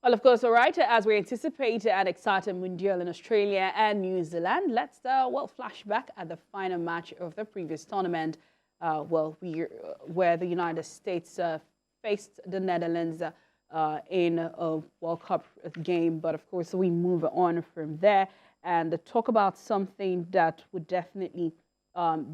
Well, of course, all right, as we anticipate an exciting Mundial in Australia and New Zealand, let's, flash back at the final match of the previous tournament, where the United States faced the Netherlands in a World Cup game. But, of course, we move on from there and talk about something that would definitely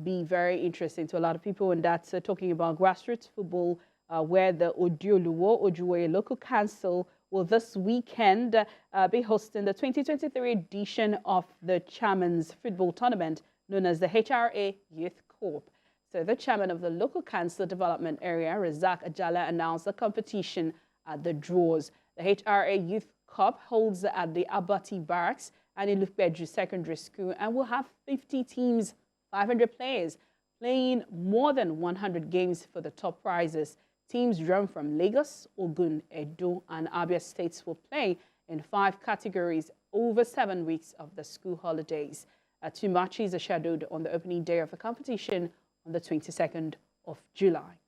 be very interesting to a lot of people, and that's talking about grassroots football, where the Ojuwe Local Council will this weekend be hosting the 2023 edition of the Chairman's Football Tournament, known as the HRA Youth Cup. So the chairman of the Local Council Development Area, Razak Ajala, announced the competition at the draws. The HRA Youth Cup holds at the Abati Barracks and in Lufbeju Secondary School and will have 50 teams, 500 players, playing more than 100 games for the top prizes. Teams drawn from Lagos, Ogun, Edo, and Abia states will play in 5 categories over 7 weeks of the school holidays. 2 matches are scheduled on the opening day of the competition on the 22nd of July.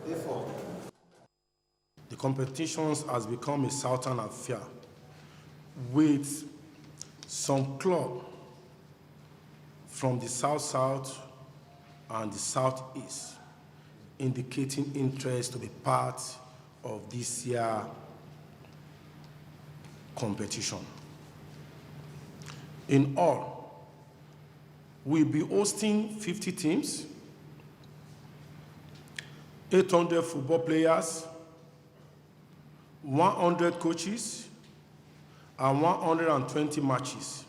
Therefore, the competitions has become a southern affair, with some clubs from the south-south and the southeast indicating interest to be part of this year's competition. In all, we'll be hosting 50 teams, 800 football players, 100 coaches, and 120 matches.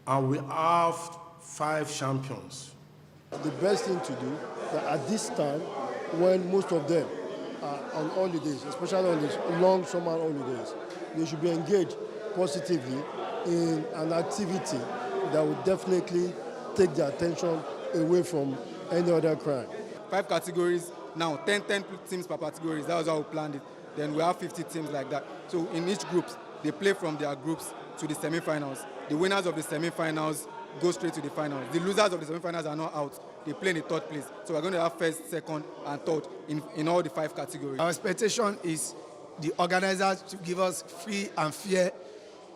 And we have 5 champions. The best thing to do at this time, when most of them are on holidays, especially on these long summer holidays, they should be engaged positively in an activity that would definitely take their attention away from any other crime. 5 categories, now 10 teams per category. That was how we planned it. Then we have 50 teams like that. So in each group, they play from their groups to the semi-finals. The winners of the semi-finals go straight to the finals. The losers of the semi-finals are not out. They play in the 3rd place. So we're going to have 1st, 2nd, and 3rd in all the 5 categories. Our expectation is the organizers to give us free and fair.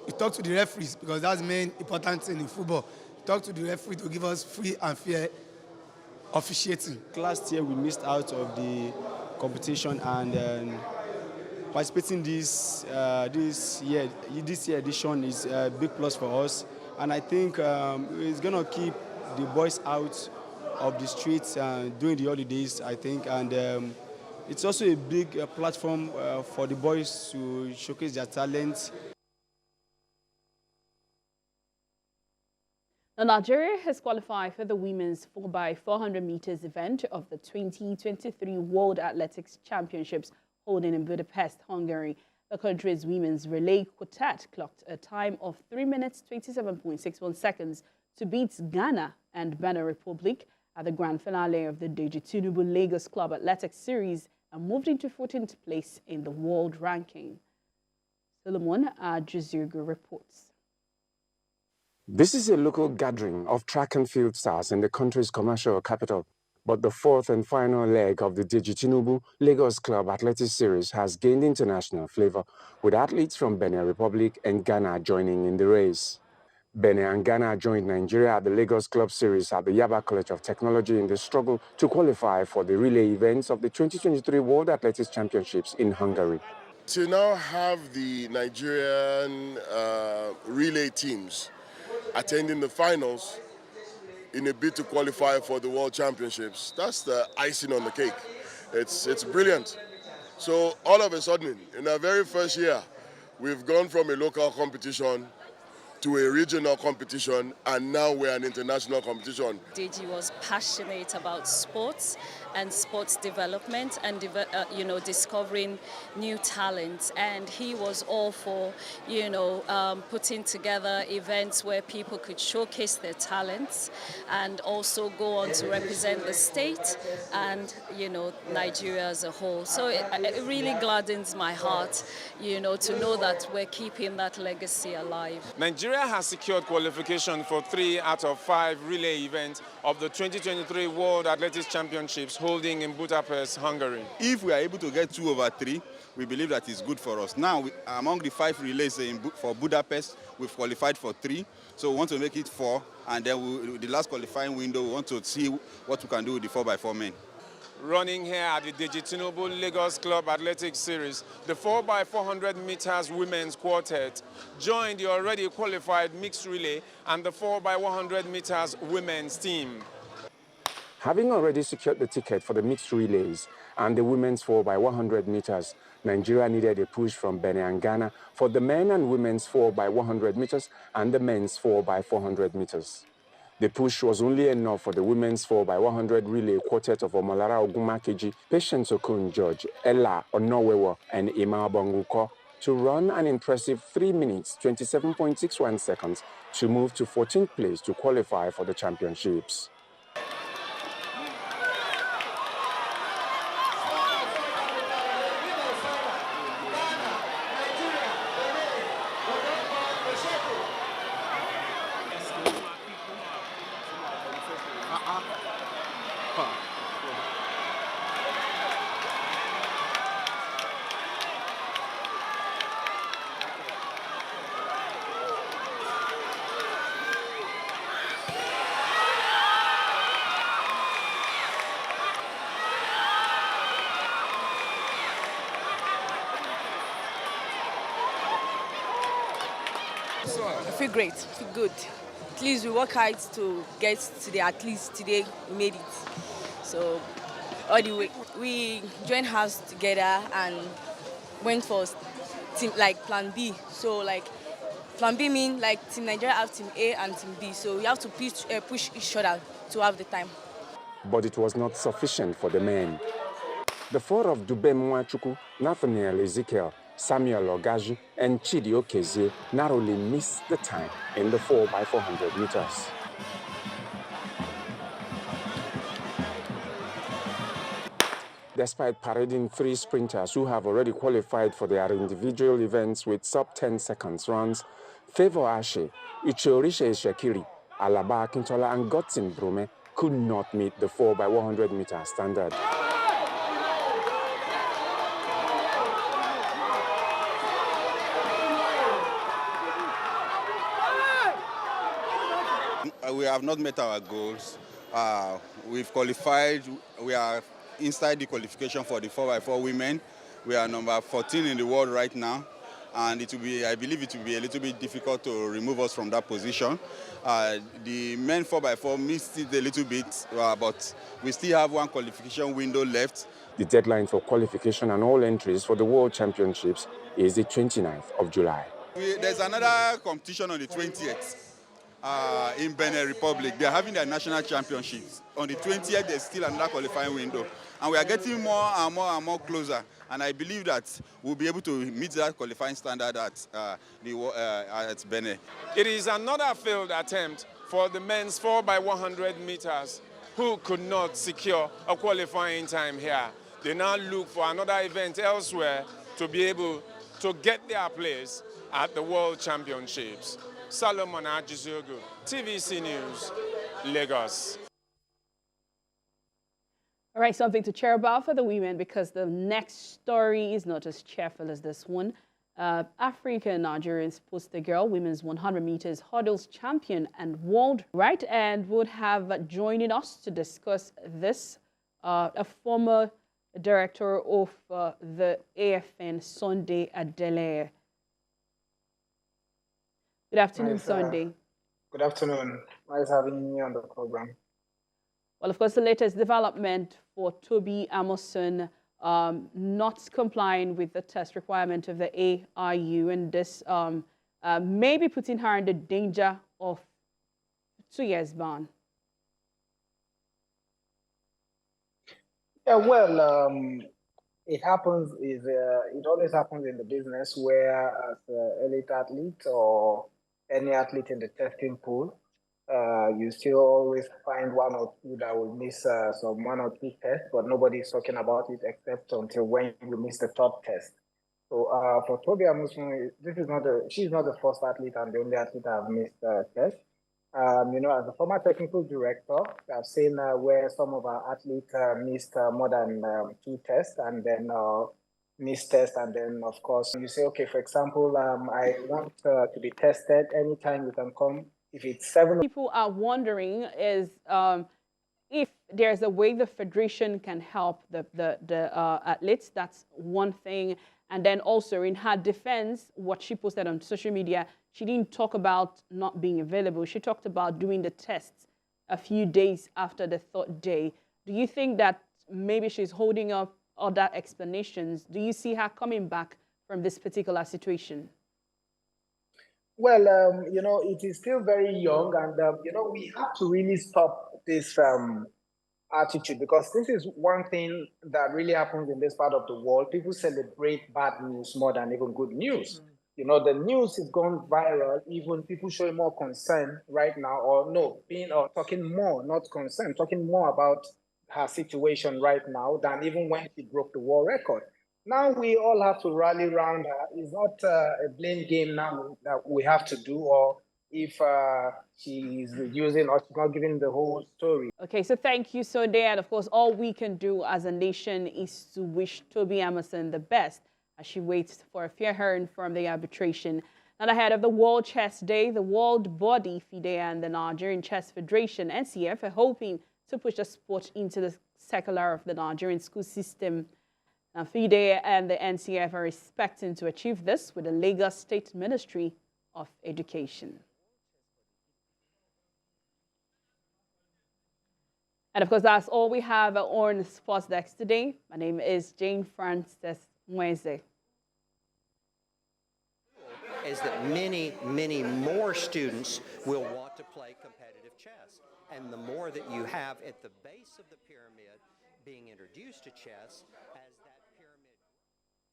We talk to the referees because that's the main important thing in football. We talk to the referee to give us free and fair officiating. Last year we missed out of the competition, and participating this year edition is a big plus for us. And I think it's going to keep the boys out of the streets during the holidays, I think. And it's also a big platform for the boys to showcase their talents. Now, Nigeria has qualified for the women's 4x400 meters event of the 2023 World Athletics Championships holding in Budapest, Hungary. The country's women's relay quartet clocked a time of 3 minutes 27.61 seconds to beat Ghana and Benin Republic at the grand finale of the Deji Tinubu Lagos Club Athletics Series and moved into 14th place in the world ranking. Solomon Jazirgu reports. This is a local gathering of track and field stars in the country's commercial capital. But the 4th and final leg of the Deji Tinubu Lagos Club Athletics Series has gained international flavor, with athletes from Benin Republic and Ghana joining in the race. Benin and Ghana joined Nigeria at the Lagos Club Series at the Yaba College of Technology in the struggle to qualify for the relay events of the 2023 World Athletics Championships in Hungary. To now have the Nigerian relay teams attending the finals in a bid to qualify for the World Championships, that's the icing on the cake. It's brilliant. So all of a sudden, in our very first year, we've gone from a local competition to a regional competition, and now we're an international competition. Deji was passionate about sports and sports development and discovering new talents, and he was all for putting together events where people could showcase their talents and also go on to represent the state and Nigeria as a whole. So it really gladdens my heart to know that we're keeping that legacy alive. Nigeria has secured qualification for 3 out of 5 relay events of the 2023 World Athletics Championships holding in Budapest, Hungary. If we are able to get 2/3, we believe that it's good for us. Now, among the 5 relays for Budapest, we've qualified for 3. So we want to make it 4, and then the last qualifying window, we want to see what we can do with the 4x4 men. Running here at the Digitinubu Lagos Club Athletics Series, the 4x400 meters women's quartet joined the already qualified mixed relay and the 4x100 meters women's team. Having already secured the ticket for the mixed relays and the women's 4x100 meters, Nigeria needed a push from Benin and Ghana for the men and women's 4x100 meters and the men's 4x400 meters. The push was only enough for the women's 4x100 relay quartet of Omolara Ogunmakeji, Patience Okun George, Ella Onowewo, and Ima Bonguko to run an impressive 3 minutes, 27.61 seconds to move to 14th place to qualify for the championships. I feel great, I feel good. At least we work hard to get to the, at least today we made it. So all the way, we joined hands together and went for team like plan B. So like plan B means like Team Nigeria have Team A and Team B. So we have to push each other to have the time. But it was not sufficient for the men. The 4 of Dube Mwachukwu, Nathaniel Ezekiel, Samuel Ogaju, and Chidi Okezie narrowly missed the time in the 4x400 meters. Despite parading 3 sprinters who have already qualified for their individual events with sub-10 seconds runs, Favor Ashe, Ichorishe Shekiri, Alaba Akintola, and Godson Brume could not meet the 4x100 meter standard. We have not met our goals. We've qualified. We are inside the qualification for the 4x4 women. We are number 14 in the world right now. And it will be, I believe it will be a little bit difficult to remove us from that position. The men 4x4 missed it a little bit, but we still have 1 qualification window left. The deadline for qualification and all entries for the World Championships is the 29th of July. There's another competition on the 20th. In Benin Republic. They are having their national championships. On the 20th, there's still another qualifying window. And we are getting more and more and more closer. And I believe that we'll be able to meet that qualifying standard at Benin. It is another failed attempt for the men's 4x100 meters who could not secure a qualifying time here. They now look for another event elsewhere to be able to get their place at the World Championships. Solomon Ajizogo, TVC News, Lagos. All right, something to cheer about for the women because the next story is not as cheerful as this one. African Nigerians poster girl, women's 100 meters hurdles champion and world, right? And would have joining us to discuss this, a former director of the AFN, Sunday Adele. Good afternoon, Nice, Sunday. Good afternoon. Nice having you on the program. Well, of course, the latest development for Toby Amerson not complying with the test requirement of the AIU, and this may be putting her in the danger of 2 years ban. Yeah, well, it happens. It always happens in the business where, as an elite athlete or any athlete in the testing pool, you still always find 1 or 2 that will miss some 1 or 2 tests, but nobody is talking about it except until when you miss the 3rd test. So for Toby Amerson, she's not the first athlete and the only athlete that have missed tests. You know, as a former technical director, I've seen where some of our athletes missed more than 2 tests, and then miss test, and then of course you say, okay, for example, I want to be tested anytime you can come. If it's 7. People are wondering is if there's a way the federation can help the athletes. That's one thing. And then also in her defense, what she posted on social media, she didn't talk about not being available. She talked about doing the tests a few days after the 3rd day. Do you think that maybe she's holding up other explanations? Do you see her coming back from this particular situation? Well, it is still very young, and we have to really stop this attitude, because this is one thing that really happens in this part of the world. People celebrate bad news more than even good news. The news is gone viral, even people showing more concern right now, or talking more, not concern, talking more about her situation right now than even when she broke the world record. Now we all have to rally around her. It's not a blame game now that we have to do, or if she's using or she's not giving the whole story. Okay, so thank you, Sonde. And of course, all we can do as a nation is to wish Toby Emerson the best as she waits for a fair hearing from the arbitration. And ahead of the World Chess Day, the World Body FIDE and the Nigerian Chess Federation, NCF, are hoping to push the sport into the secular of the Nigerian school system. Now, FIDE and the NCF are expecting to achieve this with the Lagos State Ministry of Education. And of course, that's all we have on Sports Desk today. My name is Jane Frances Mweze. Is that many, many more students will want to play competitive chess. And the more that you have at the base of the pyramid being introduced to chess, as that pyramid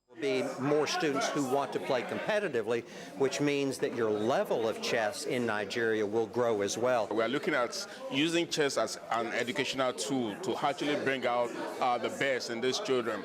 will be more students who want to play competitively, which means that your level of chess in Nigeria will grow as well. We are looking at using chess as an educational tool to actually bring out the best in these children.